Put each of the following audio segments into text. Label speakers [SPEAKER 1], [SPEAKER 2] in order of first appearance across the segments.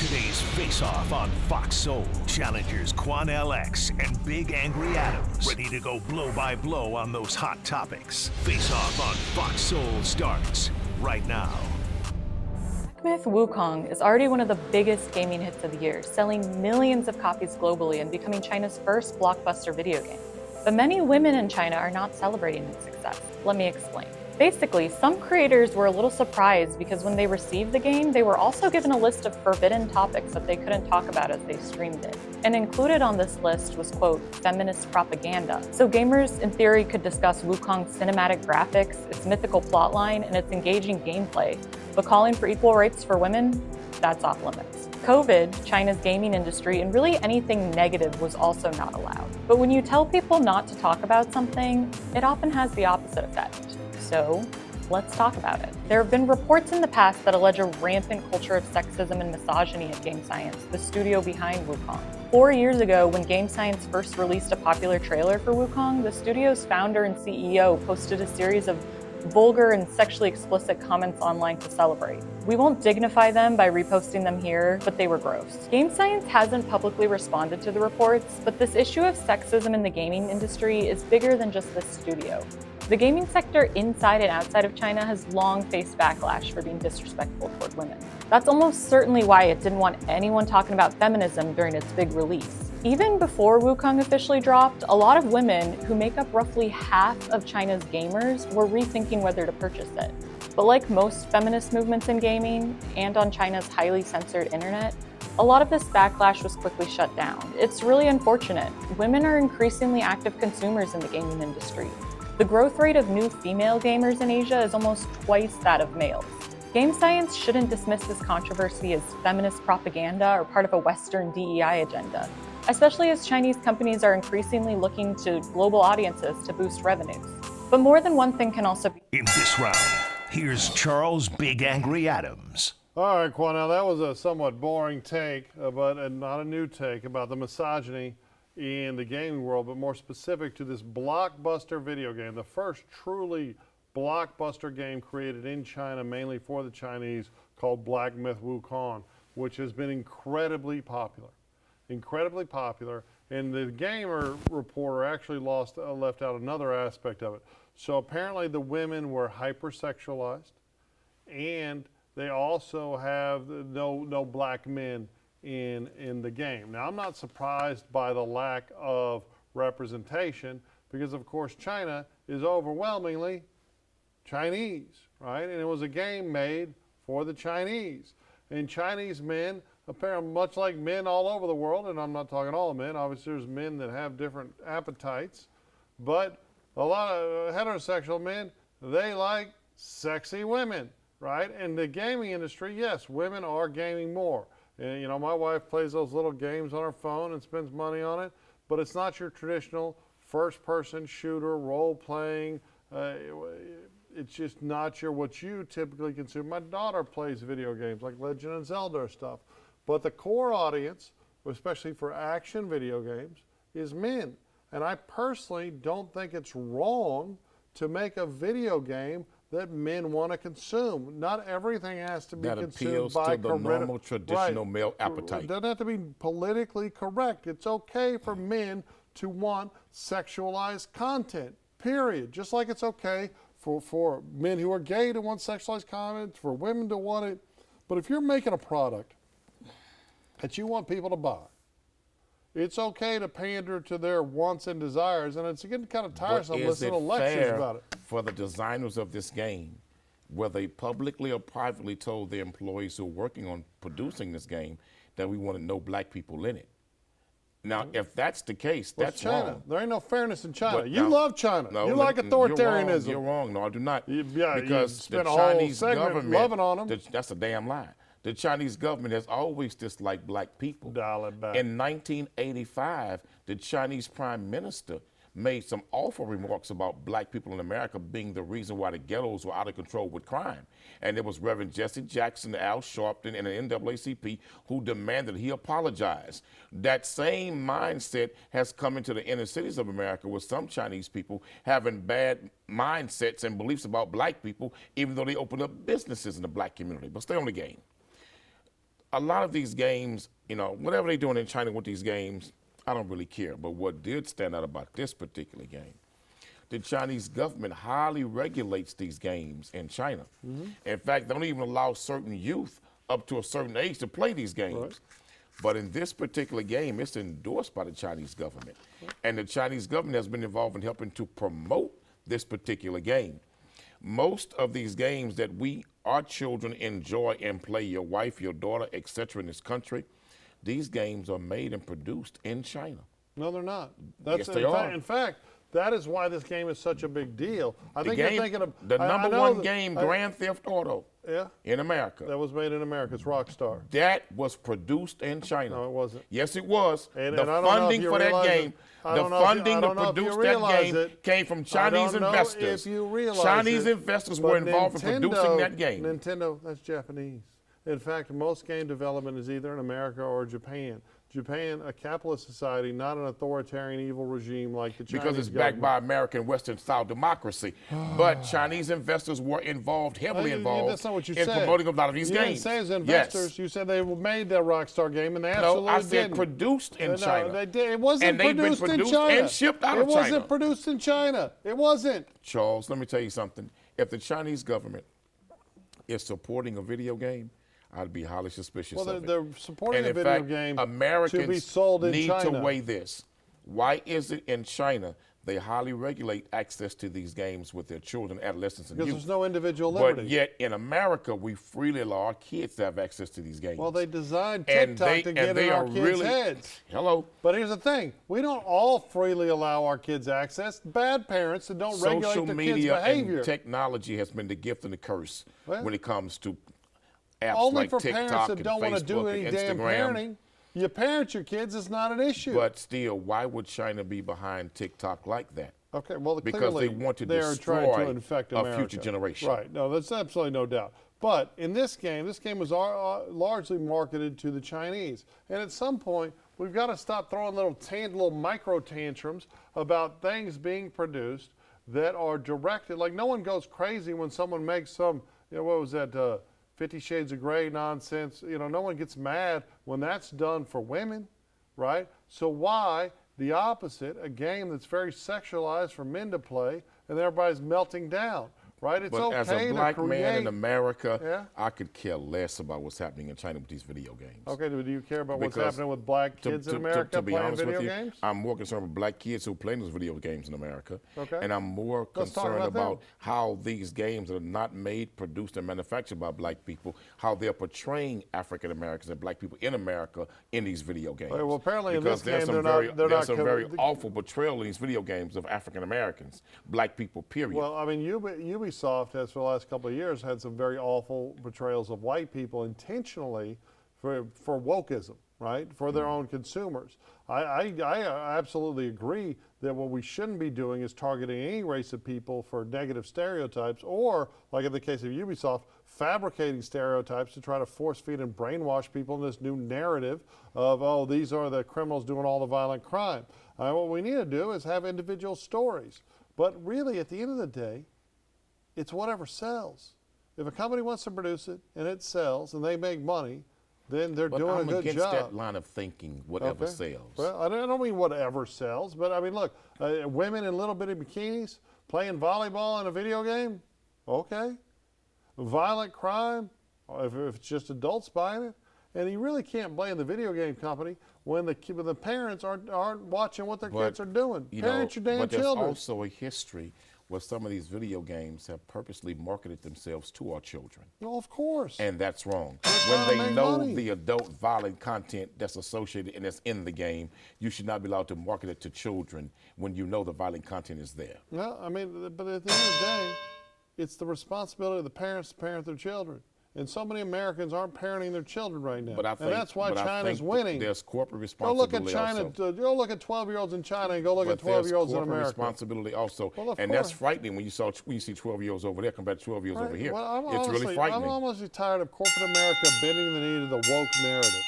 [SPEAKER 1] Today's face-off on Fox Soul. Challengers Quan LX and Big Angry Adams. Ready to go blow by blow on those hot topics. Face-off on Fox Soul starts right now.
[SPEAKER 2] Myth Wukong is already one of the biggest gaming hits of the year, selling millions of copies globally and becoming China's first blockbuster video game. But many women in China are not celebrating its success. Let me explain. Basically, some creators were a little surprised because when they received the game, they were also given a list of forbidden topics that they couldn't talk about as they streamed it. And included on this list was, quote, feminist propaganda. So gamers, in theory, could discuss Wukong's cinematic graphics, its mythical plotline, and its engaging gameplay. But calling for equal rights for women, that's off limits. COVID, China's gaming industry, and really anything negative was also not allowed. But when you tell people not to talk about something, it often has the opposite effect. So let's talk about it. There have been reports in the past that allege a rampant culture of sexism and misogyny at Game Science, the studio behind Wukong. 4 years ago, when Game Science first released a popular trailer for Wukong, the studio's founder and CEO posted a series of vulgar and sexually explicit comments online to celebrate. We won't dignify them by reposting them here, but they were gross. Game Science hasn't publicly responded to the reports, but this issue of sexism in the gaming industry is bigger than just this studio. The gaming sector inside and outside of China has long faced backlash for being disrespectful toward women. That's almost certainly why it didn't want anyone talking about feminism during its big release. Even before Wukong officially dropped, a lot of women, who make up roughly half of China's gamers, were rethinking whether to purchase it. But like most feminist movements in gaming, and on China's highly censored internet, a lot of this backlash was quickly shut down. It's really unfortunate. Women are increasingly active consumers in the gaming industry. The growth rate of new female gamers in Asia is almost twice that of males. Game Science shouldn't dismiss this controversy as feminist propaganda or part of a Western DEI agenda, especially as Chinese companies are increasingly looking to global audiences to boost revenues. But more than one thing can also be.
[SPEAKER 1] In this round, here's Charles Big Angry Adams.
[SPEAKER 3] All right, Quan, now that was a somewhat boring take, but not a new take about the misogyny in the gaming world, but more specific to this blockbuster video game, the first truly blockbuster game created in China, mainly for the Chinese, called Black Myth Wukong, which has been incredibly popular. Incredibly popular, and the Gamer reporter actually left out another aspect of it. So apparently the women were hypersexualized, and they also have no black men in the game. Now, I'm not surprised by the lack of representation because, of course, China is overwhelmingly Chinese, right? And it was a game made for the Chinese. And Chinese men, apparently, much like men all over the world, and I'm not talking all men, obviously there's men that have different appetites, but a lot of heterosexual men, they like sexy women, right? And the gaming industry, yes, women are gaming more. And, you know, my wife plays those little games on her phone and spends money on it, but it's not your traditional first-person shooter, role-playing. It's just not what you typically consume. My daughter plays video games like Legend of Zelda or stuff, but the core audience, especially for action video games, is men. And I personally don't think it's wrong to make a video game that men want to consume. Not everything has to be consumed by
[SPEAKER 4] to the normal traditional male appetite.
[SPEAKER 3] It doesn't have to be politically correct. It's okay for men to want sexualized content, period. Just like it's okay for men who are gay to want sexualized content, for women to want it. But if you're making a product that you want people to buy, it's okay to pander to their wants and desires, and it's getting kind of tiresome listening to lectures about it.
[SPEAKER 4] For the designers of this game, whether they publicly or privately told their employees who are working on producing this game that we wanted no black people in it. Now, if that's the case, that's
[SPEAKER 3] China.
[SPEAKER 4] wrong.
[SPEAKER 3] There ain't no fairness in China.
[SPEAKER 4] But
[SPEAKER 3] you
[SPEAKER 4] now,
[SPEAKER 3] love China.
[SPEAKER 4] No,
[SPEAKER 3] you like authoritarianism.
[SPEAKER 4] You're wrong. No, I do not.
[SPEAKER 3] Yeah,
[SPEAKER 4] because
[SPEAKER 3] you spent
[SPEAKER 4] the
[SPEAKER 3] a whole
[SPEAKER 4] Chinese
[SPEAKER 3] segment
[SPEAKER 4] government,
[SPEAKER 3] loving on them.
[SPEAKER 4] That's a damn lie. The Chinese government has always disliked black people.
[SPEAKER 3] Dial it back.
[SPEAKER 4] In 1985, the Chinese prime minister made some awful remarks about black people in America being the reason why the ghettos were out of control with crime. And it was Reverend Jesse Jackson, Al Sharpton, and the NAACP who demanded he apologize. That same mindset has come into the inner cities of America with some Chinese people having bad mindsets and beliefs about black people, even though they open up businesses in the black community. But stay on the game. a lot of these games, you know, whatever they're doing in China with these games, I don't really care. But what did stand out about this particular game, the Chinese government highly regulates these games in China. In fact, they don't even allow certain youth up to a certain age to play these games.
[SPEAKER 3] Right.
[SPEAKER 4] But in this particular game, it's endorsed by the Chinese government. And the Chinese government has been involved in helping to promote this particular game. Most of these games that our children enjoy and play, your wife, your daughter, etc. in this country, these games are made and produced in China.
[SPEAKER 3] No, they're not.
[SPEAKER 4] Yes, they are.
[SPEAKER 3] In fact, that is why this game is such a big deal. I think you're thinking of
[SPEAKER 4] the number one game, Grand Theft Auto, in America.
[SPEAKER 3] That was made in America. It's Rockstar.
[SPEAKER 4] That was produced in China.
[SPEAKER 3] No, it wasn't.
[SPEAKER 4] Yes, it was.
[SPEAKER 3] And
[SPEAKER 4] the funding for that game,
[SPEAKER 3] the
[SPEAKER 4] funding to produce that game came from Chinese investors. Chinese investors were involved in producing that game.
[SPEAKER 3] Nintendo, that's Japanese. In fact, most game development is either in America or Japan. Japan, a capitalist society, not an authoritarian evil regime like the Chinese
[SPEAKER 4] because it's
[SPEAKER 3] government.
[SPEAKER 4] backed by American Western style democracy. But Chinese investors were involved, heavily involved,
[SPEAKER 3] that's not what you
[SPEAKER 4] in
[SPEAKER 3] said.
[SPEAKER 4] promoting a lot of these
[SPEAKER 3] you
[SPEAKER 4] games.
[SPEAKER 3] You didn't say as investors.
[SPEAKER 4] Yes.
[SPEAKER 3] You said they made that Rockstar game, and they absolutely
[SPEAKER 4] No, I said
[SPEAKER 3] didn't.
[SPEAKER 4] produced in China.
[SPEAKER 3] No, they did. It wasn't
[SPEAKER 4] and they've been
[SPEAKER 3] produced in
[SPEAKER 4] produced
[SPEAKER 3] China.
[SPEAKER 4] and shipped out of
[SPEAKER 3] It
[SPEAKER 4] China.
[SPEAKER 3] wasn't produced in China. It wasn't.
[SPEAKER 4] Charles, let me tell you something. If the Chinese government is supporting a video game, I'd be highly suspicious of it.
[SPEAKER 3] They're supporting a video game
[SPEAKER 4] Americans
[SPEAKER 3] to be sold in
[SPEAKER 4] need
[SPEAKER 3] China.
[SPEAKER 4] to weigh this. Why is it in China they highly regulate access to these games with their children, adolescents, and
[SPEAKER 3] Because
[SPEAKER 4] youth?
[SPEAKER 3] there's no individual liberty.
[SPEAKER 4] But yet in America, we freely allow our kids to have access to these games.
[SPEAKER 3] Well, they designed
[SPEAKER 4] And
[SPEAKER 3] TikTok to get in our kids' heads.
[SPEAKER 4] Hello.
[SPEAKER 3] But here's the thing. We don't all freely allow our kids access. Bad parents that don't regulate
[SPEAKER 4] Social
[SPEAKER 3] their
[SPEAKER 4] media
[SPEAKER 3] kids' behavior.
[SPEAKER 4] and technology has been the gift and the curse when it comes to apps
[SPEAKER 3] Only
[SPEAKER 4] like
[SPEAKER 3] for
[SPEAKER 4] TikTok
[SPEAKER 3] parents that
[SPEAKER 4] and
[SPEAKER 3] don't want to do
[SPEAKER 4] Facebook
[SPEAKER 3] any
[SPEAKER 4] and
[SPEAKER 3] damn
[SPEAKER 4] Instagram.
[SPEAKER 3] parenting. You parent your kids, it's not an issue.
[SPEAKER 4] But still, why would China be behind TikTok like that?
[SPEAKER 3] Okay, well,
[SPEAKER 4] Because
[SPEAKER 3] clearly
[SPEAKER 4] they want to
[SPEAKER 3] they're trying
[SPEAKER 4] destroy
[SPEAKER 3] to infect
[SPEAKER 4] a
[SPEAKER 3] America.
[SPEAKER 4] future generation.
[SPEAKER 3] Right. No, that's absolutely no doubt. But in this game was largely marketed to the Chinese. And at some point, we've got to stop throwing little micro tantrums about things being produced that are directed. Like, no one goes crazy when someone makes some, what was that, 50 Shades of Grey nonsense. No one gets mad when that's done for women, right? So why the opposite, a game that's very sexualized for men to play, and everybody's melting down, right? It's
[SPEAKER 4] But
[SPEAKER 3] okay
[SPEAKER 4] as a black
[SPEAKER 3] to
[SPEAKER 4] man in
[SPEAKER 3] create.
[SPEAKER 4] America, I could care less about what's happening in China with these video games.
[SPEAKER 3] Okay, do you care about what's
[SPEAKER 4] Because
[SPEAKER 3] happening with black kids in America
[SPEAKER 4] to be
[SPEAKER 3] playing
[SPEAKER 4] honest
[SPEAKER 3] video
[SPEAKER 4] with you,
[SPEAKER 3] games?
[SPEAKER 4] I'm more concerned with black kids who play those video games in America.
[SPEAKER 3] Okay.
[SPEAKER 4] And I'm more
[SPEAKER 3] Let's talk
[SPEAKER 4] concerned
[SPEAKER 3] about them.
[SPEAKER 4] about how these games that are not made, produced, and manufactured by black people, how they're portraying African Americans and black people in America in these video games.
[SPEAKER 3] Well, apparently in
[SPEAKER 4] because
[SPEAKER 3] this game,
[SPEAKER 4] there's some very awful portrayal in these video games of African Americans, black people, period.
[SPEAKER 3] Well, I mean, Ubisoft has for the last couple of years had some very awful portrayals of white people intentionally for wokeism, right? For their own consumers. I absolutely agree that what we shouldn't be doing is targeting any race of people for negative stereotypes, or, like in the case of Ubisoft, fabricating stereotypes to try to force feed and brainwash people in this new narrative of, oh, these are the criminals doing all the violent crime. What we need to do is have individual stories. But really, at the end of the day, it's whatever sells. If a company wants to produce it and it sells and they make money, then they're doing a good
[SPEAKER 4] I'm against
[SPEAKER 3] job.
[SPEAKER 4] that line of thinking, whatever sells.
[SPEAKER 3] Well, I don't mean whatever sells, but I mean, look, women in little bitty bikinis playing volleyball in a video game, okay. Violent crime, if it's just adults buying it. And you really can't blame the video game company when the parents aren't watching what their kids are doing. Parent your damn
[SPEAKER 4] but there's
[SPEAKER 3] children.
[SPEAKER 4] also a history where some of these video games have purposely marketed themselves to our children.
[SPEAKER 3] Well, of course.
[SPEAKER 4] And that's wrong.
[SPEAKER 3] trying to
[SPEAKER 4] When they
[SPEAKER 3] make
[SPEAKER 4] know
[SPEAKER 3] money.
[SPEAKER 4] the adult violent content that's associated and that's in the game, you should not be allowed to market it to children when you know the violent content is there.
[SPEAKER 3] No, I mean, but at the end of the day, it's the responsibility of the parents to parent their children. And so many Americans aren't parenting their children right now.
[SPEAKER 4] But I think,
[SPEAKER 3] and that's why
[SPEAKER 4] but I
[SPEAKER 3] China's
[SPEAKER 4] think
[SPEAKER 3] winning.
[SPEAKER 4] There's corporate
[SPEAKER 3] Go
[SPEAKER 4] responsibility
[SPEAKER 3] look at China.
[SPEAKER 4] also.
[SPEAKER 3] Go look at 12-year-olds in China and go look
[SPEAKER 4] But
[SPEAKER 3] at 12-year-olds in
[SPEAKER 4] there's corporate
[SPEAKER 3] America.
[SPEAKER 4] responsibility also.
[SPEAKER 3] Well, of
[SPEAKER 4] and that's
[SPEAKER 3] course.
[SPEAKER 4] frightening when you see 12-year-olds over there compared to 12-year-olds over here.
[SPEAKER 3] Well,
[SPEAKER 4] It's really frightening.
[SPEAKER 3] I'm almost tired of corporate America bending the knee to the woke narrative.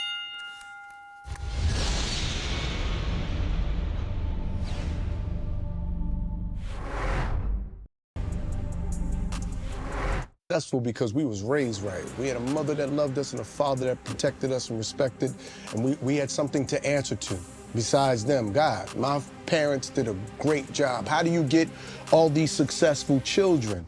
[SPEAKER 5] successful because we was raised right. We had a mother that loved us and a father that protected us and respected, and we had something to answer to. Besides them, God, my parents did a great job. How do you get all these successful children?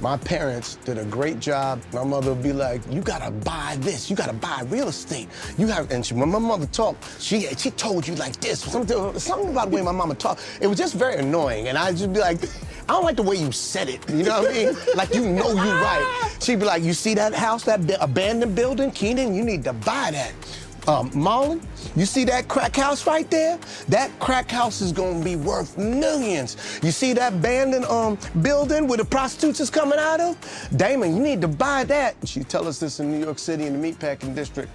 [SPEAKER 5] My parents did a great job. My mother would be like, you gotta buy this, you gotta buy real estate. When my mother talked, she told you like this, something about the way my mama talked. It was just very annoying, and I'd just be like, I don't like the way you said it, you know what I mean? Like, you know you right. She'd be like, you see that house, that abandoned building? Keenan, you need to buy that. Marlon, you see that crack house right there? That crack house is gonna be worth millions. You see that abandoned building where the prostitutes is coming out of? Damon, you need to buy that. She'd tell us this in New York City in the meatpacking district.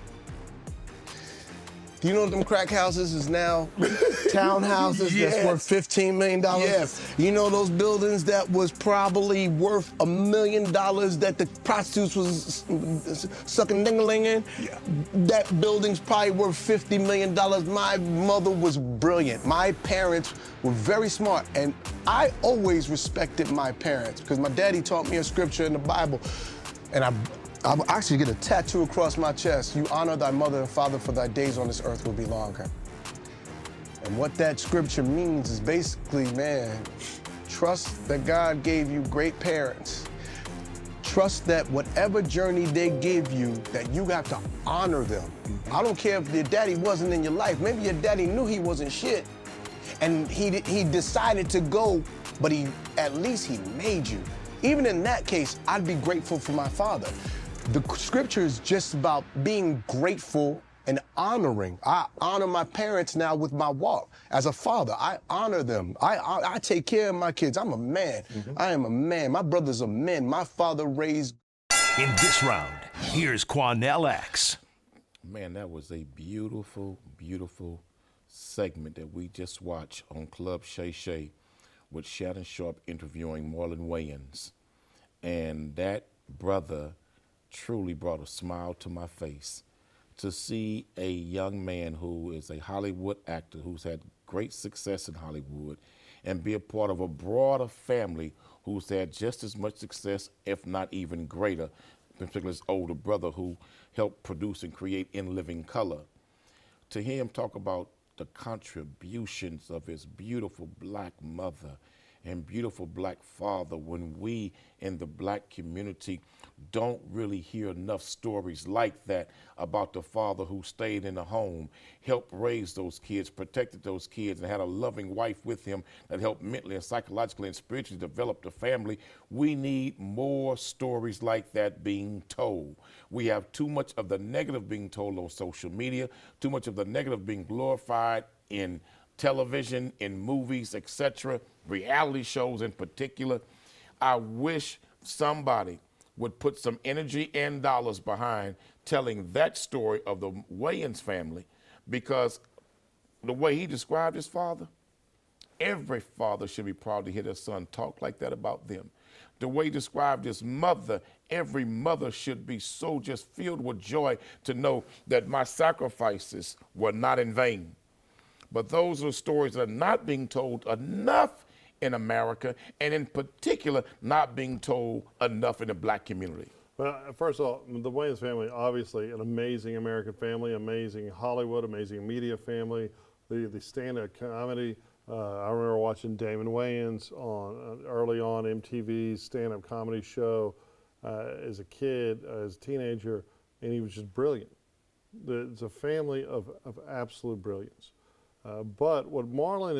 [SPEAKER 5] Do you know them crack houses is now townhouses that's worth $15 million?
[SPEAKER 4] Yes.
[SPEAKER 5] You know those buildings that was probably worth $1 million that the prostitutes was sucking ding-a-ling in?
[SPEAKER 4] Yeah.
[SPEAKER 5] That building's probably worth $50 million. My mother was brilliant. My parents were very smart, and I always respected my parents because my daddy taught me a scripture in the Bible, and I actually get a tattoo across my chest. You honor thy mother and father, for thy days on this earth will be longer. And what that scripture means is basically, man, trust that God gave you great parents. Trust that whatever journey they give you, that you got to honor them. I don't care if your daddy wasn't in your life. Maybe your daddy knew he wasn't shit, and he decided to go, but at least he made you. Even in that case, I'd be grateful for my father. The scripture is just about being grateful and honoring. I honor my parents now with my walk. As a father, I honor them. I take care of my kids. I'm a man. I am a man. My brothers are men. My father raised.
[SPEAKER 1] In this round, here's Quanell X.
[SPEAKER 4] Man, that was a beautiful, beautiful segment that we just watched on Club Shay Shay with Shannon Sharp interviewing Marlon Wayans. And that brother truly brought a smile to my face to see a young man who is a Hollywood actor who's had great success in Hollywood and be a part of a broader family who's had just as much success, if not even greater, particularly his older brother who helped produce and create In Living Color. To hear him talk about the contributions of his beautiful black mother and beautiful black father, when we in the black community don't really hear enough stories like that about the father who stayed in the home, helped raise those kids, protected those kids, and had a loving wife with him that helped mentally and psychologically and spiritually develop the family. We need more stories like that being told. We have too much of the negative being told on social media, too much of the negative being glorified in television, in movies, etc., reality shows in particular. I wish somebody would put some energy and dollars behind telling that story of the Wayans family, because the way he described his father, every father should be proud to hear their son talk like that about them. The way he described his mother, every mother should be so just filled with joy to know that my sacrifices were not in vain. But those are the stories that are not being told enough in America, and in particular, not being told enough in the black community.
[SPEAKER 3] Well, first of all, the Wayans family, obviously an amazing American family, amazing Hollywood, amazing media family, the stand-up comedy. I remember watching Damon Wayans on early on MTV's stand-up comedy show as a kid, as a teenager, and he was just brilliant. It's a family of absolute brilliance. But what Marlon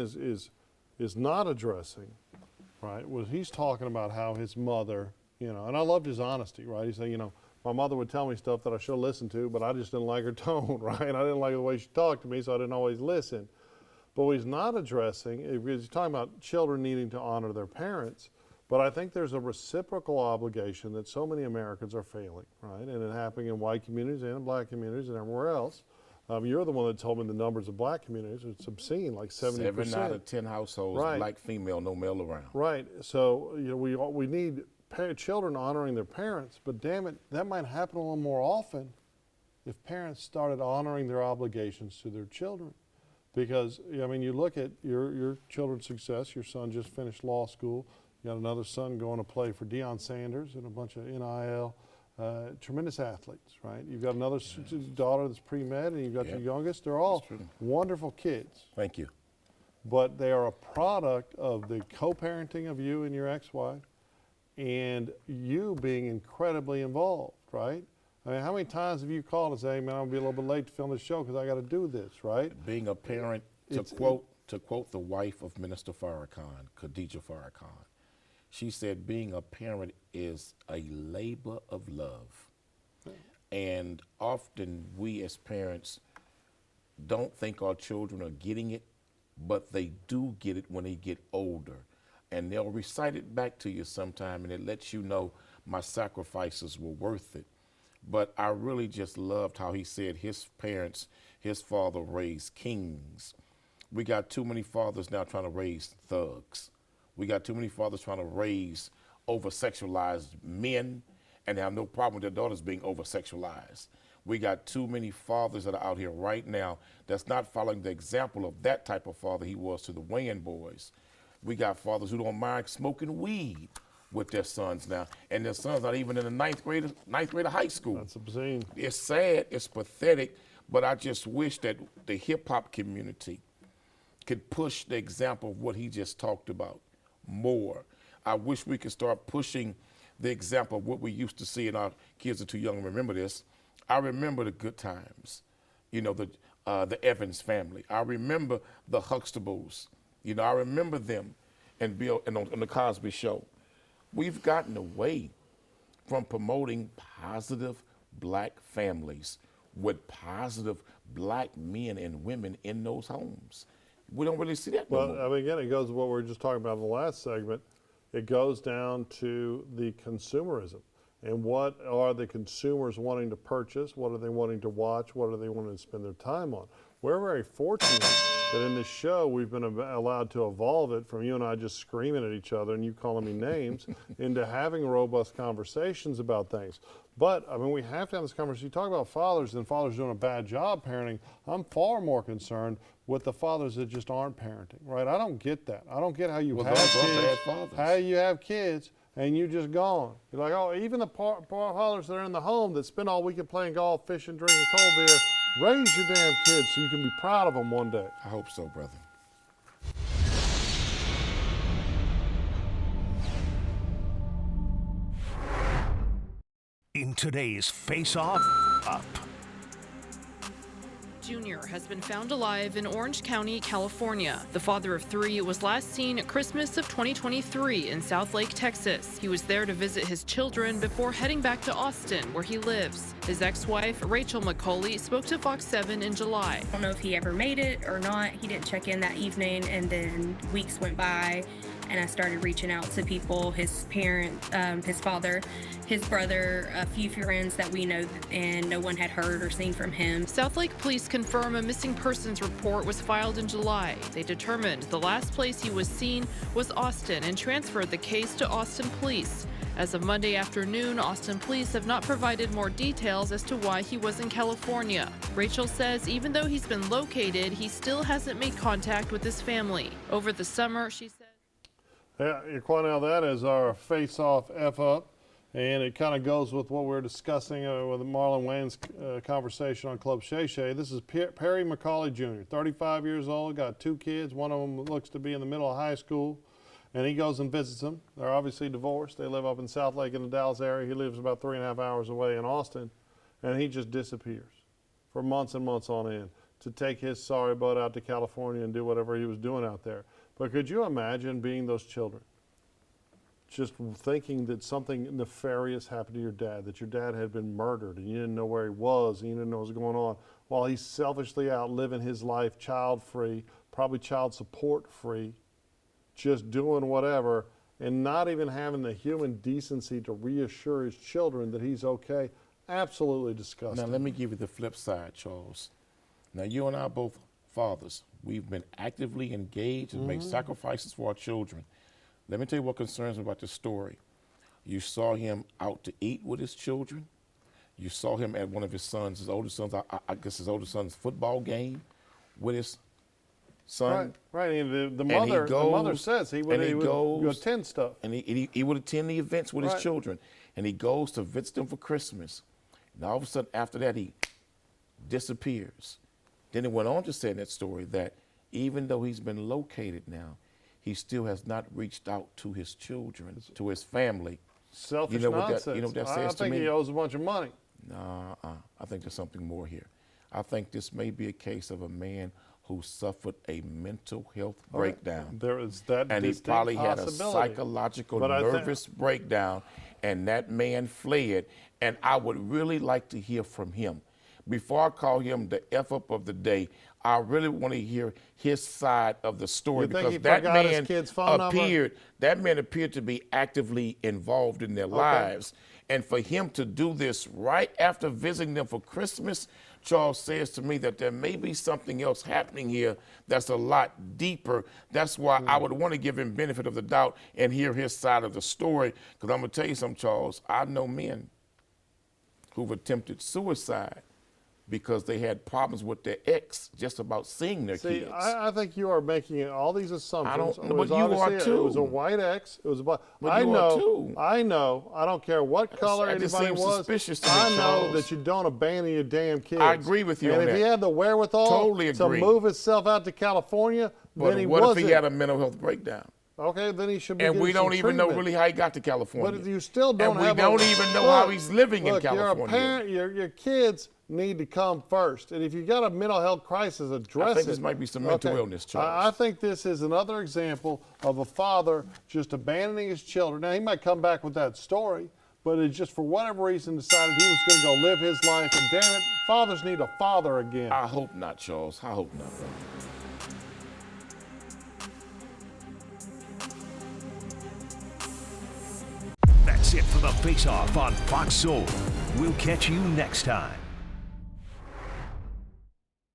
[SPEAKER 3] is not addressing, right, was he's talking about how his mother, you know, and I loved his honesty, right? He said, you know, my mother would tell me stuff that I should have listened to, but I just didn't like her tone, right? I didn't like the way she talked to me, so I didn't always listen. But what he's not addressing, because he's talking about children needing to honor their parents, but I think there's a reciprocal obligation that so many Americans are failing, right? And it happening in white communities and in black communities and everywhere else. You're the one that told me the numbers of black communities. It's obscene, like 70%.
[SPEAKER 4] 7 out of 10 households,
[SPEAKER 3] right.
[SPEAKER 4] Black female, no male around.
[SPEAKER 3] Right. So you know, we need children honoring their parents, but damn it, that might happen a little more often if parents started honoring their obligations to their children. Because I mean, you look at your children's success. Your son just finished law school. You got another son going to play for Deion Sanders and a bunch of NIL. Tremendous athletes, right? You've got another daughter that's pre-med, and you've got your youngest. They're all wonderful kids.
[SPEAKER 4] Thank you.
[SPEAKER 3] But they are a product of the co-parenting of you and your ex-wife and you being incredibly involved, right? I mean, how many times have you called and said, hey, man, I'm going to be a little bit late to film this show because I got to do this, right?
[SPEAKER 4] Being a parent, to quote the wife of Minister Farrakhan, Khadijah Farrakhan, she said being a parent is a labor of love. And often we as parents don't think our children are getting it, but they do get it when they get older. And they'll recite it back to you sometime, and it lets you know my sacrifices were worth it. But I really just loved how he said his parents, his father raised kings. We got too many fathers now trying to raise thugs. We got too many fathers trying to raise over-sexualized men, and they have no problem with their daughters being over-sexualized. We got too many fathers that are out here right now that's not following the example of that type of father he was to the Wayans boys. We got fathers who don't mind smoking weed with their sons now, and their sons not even in the ninth grade of high school.
[SPEAKER 3] That's obscene.
[SPEAKER 4] It's sad, it's pathetic, but I just wish that the hip-hop community could push the example of what he just talked about more. I wish we could start pushing the example of what we used to see, and our kids are too young to remember this. I remember the good times, you know, the Evans family. I remember the Huxtables. You know, I remember them and Bill and on the Cosby Show. We've gotten away from promoting positive black families with positive black men and women in those homes. We don't really see that no more.
[SPEAKER 3] Well, I mean, again, it goes to what we were just talking about in the last segment. It goes down to the consumerism. And what are the consumers wanting to purchase? What are they wanting to watch? What are they wanting to spend their time on? We're very fortunate that in this show we've been allowed to evolve it from you and I just screaming at each other and you calling me names into having robust conversations about things. But, I mean, we have to have this conversation. You talk about fathers and fathers doing a bad job parenting. I'm far more concerned with the fathers that just aren't parenting, right? I don't get that. I don't get how you have kids, how you have kids, and you just gone. You're like, oh, even the fathers that are in the home that spend all weekend playing golf, fishing, drinking cold beer, raise your damn kids so you can be proud of them one day.
[SPEAKER 4] I hope so, brother.
[SPEAKER 1] In today's Face Off, Up.
[SPEAKER 6] Jr. has been found alive in Orange County, California. The father of three was last seen at Christmas of 2023 in South Lake, Texas. He was there to visit his children before heading back to Austin, where he lives. His ex-wife, Rachel McCauley, spoke to Fox 7 in July.
[SPEAKER 7] I don't know if he ever made it or not. He didn't check in that evening, and then weeks went by, and I started reaching out to people, his parent, his father, his brother, a few friends that we know, and no one had heard or seen from him.
[SPEAKER 6] South Lake police confirm a missing persons report was filed in July. They determined the last place he was seen was Austin and transferred the case to Austin police. As of Monday afternoon, Austin police have not provided more details as to why he was in California. Rachel says even though he's been located, he still hasn't made contact with his family. Over the summer, she said.
[SPEAKER 3] Yeah, Quanell, that is our face-off F-up, and it kind of goes with what we were discussing with Marlon Wayans' conversation on Club Shay Shay. This is Perry McCauley Jr., 35 years old, got two kids. One of them looks to be in the middle of high school, and he goes and visits them. They're obviously divorced. They live up in South Lake in the Dallas area. He lives about 3.5 hours away in Austin, and he just disappears for months and months on end to take his sorry butt out to California and do whatever he was doing out there. But could you imagine being those children, just thinking that something nefarious happened to your dad, that your dad had been murdered and you didn't know where he was and you didn't know what was going on, while he's selfishly out living his life child-free, probably child support-free, just doing whatever, and not even having the human decency to reassure his children that he's okay? Absolutely disgusting.
[SPEAKER 4] Now, let me give you the flip side, Charles. Now, you and I are both fathers. We've been actively engaged and made sacrifices for our children. Let me tell you what concerns me about this story. You saw him out to eat with his children. You saw him at one of his older son's football game with his son.
[SPEAKER 3] Right. And the
[SPEAKER 4] And he
[SPEAKER 3] mother says he would attend stuff.
[SPEAKER 4] And he would attend the events with his
[SPEAKER 3] Right.
[SPEAKER 4] children. And he goes to visit them for Christmas. And all of a sudden, after that, he disappears. Then he went on to say in that story that even though he's been located now, he still has not reached out to his children, to his family.
[SPEAKER 3] Selfish
[SPEAKER 4] You know what
[SPEAKER 3] nonsense.
[SPEAKER 4] that, you know what that
[SPEAKER 3] I
[SPEAKER 4] says to
[SPEAKER 3] think
[SPEAKER 4] me?
[SPEAKER 3] he owes a bunch of money.
[SPEAKER 4] Nah, I think there's something more here. I think this may be a case of a man who suffered a mental health breakdown.
[SPEAKER 3] There is that
[SPEAKER 4] And he
[SPEAKER 3] distinct
[SPEAKER 4] probably had a
[SPEAKER 3] possibility.
[SPEAKER 4] psychological
[SPEAKER 3] But I think-
[SPEAKER 4] nervous breakdown, and that man fled. And I would really like to hear from him. Before I call him the F-up of the day, I really want to hear his side of the story,
[SPEAKER 3] You think
[SPEAKER 4] because
[SPEAKER 3] he
[SPEAKER 4] that
[SPEAKER 3] forgot his
[SPEAKER 4] man
[SPEAKER 3] kid's phone number?
[SPEAKER 4] that man appeared to be actively involved in their lives. And for him to do this right after visiting them for Christmas, Charles, says to me that there may be something else happening here that's a lot deeper. That's why I would want to give him benefit of the doubt and hear his side of the story. Because I'm going to tell you something, Charles. I know men who've attempted suicide because they had problems with their ex just about seeing their
[SPEAKER 3] See,
[SPEAKER 4] kids.
[SPEAKER 3] I think you are making all these assumptions.
[SPEAKER 4] I don't-
[SPEAKER 3] It
[SPEAKER 4] but
[SPEAKER 3] was
[SPEAKER 4] you are
[SPEAKER 3] obviously- It was a
[SPEAKER 4] too.
[SPEAKER 3] white ex. It was a black.
[SPEAKER 4] But
[SPEAKER 3] I
[SPEAKER 4] you are
[SPEAKER 3] know.
[SPEAKER 4] too.
[SPEAKER 3] I know. I don't care what color
[SPEAKER 4] That just
[SPEAKER 3] anybody
[SPEAKER 4] seems
[SPEAKER 3] was.
[SPEAKER 4] suspicious to me,
[SPEAKER 3] I know
[SPEAKER 4] Charles.
[SPEAKER 3] that you don't abandon your damn kids.
[SPEAKER 4] I agree with you
[SPEAKER 3] and
[SPEAKER 4] on
[SPEAKER 3] if
[SPEAKER 4] that.
[SPEAKER 3] he had the wherewithal
[SPEAKER 4] Totally
[SPEAKER 3] to
[SPEAKER 4] agree.
[SPEAKER 3] move himself out to California,
[SPEAKER 4] But
[SPEAKER 3] then he
[SPEAKER 4] what
[SPEAKER 3] wasn't.
[SPEAKER 4] if he had a mental health breakdown?
[SPEAKER 3] Okay, then he should be
[SPEAKER 4] And
[SPEAKER 3] getting
[SPEAKER 4] we
[SPEAKER 3] some
[SPEAKER 4] don't even know
[SPEAKER 3] treatment.
[SPEAKER 4] really how he got to California.
[SPEAKER 3] But you still don't
[SPEAKER 4] And we
[SPEAKER 3] have
[SPEAKER 4] don't even know how he's living in
[SPEAKER 3] look,
[SPEAKER 4] California.
[SPEAKER 3] You're a parent, your kids need to come first. And if you got a mental health crisis, address it.
[SPEAKER 4] I think this might be some mental illness, Charles.
[SPEAKER 3] I think this is another example of a father just abandoning his children. Now, he might come back with that story, but it just for whatever reason decided he was going to go live his life. And damn it, fathers need a father again.
[SPEAKER 4] I hope not, Charles. I hope not.
[SPEAKER 1] That's it for the Face Off on Fox Soul. We'll catch you next time.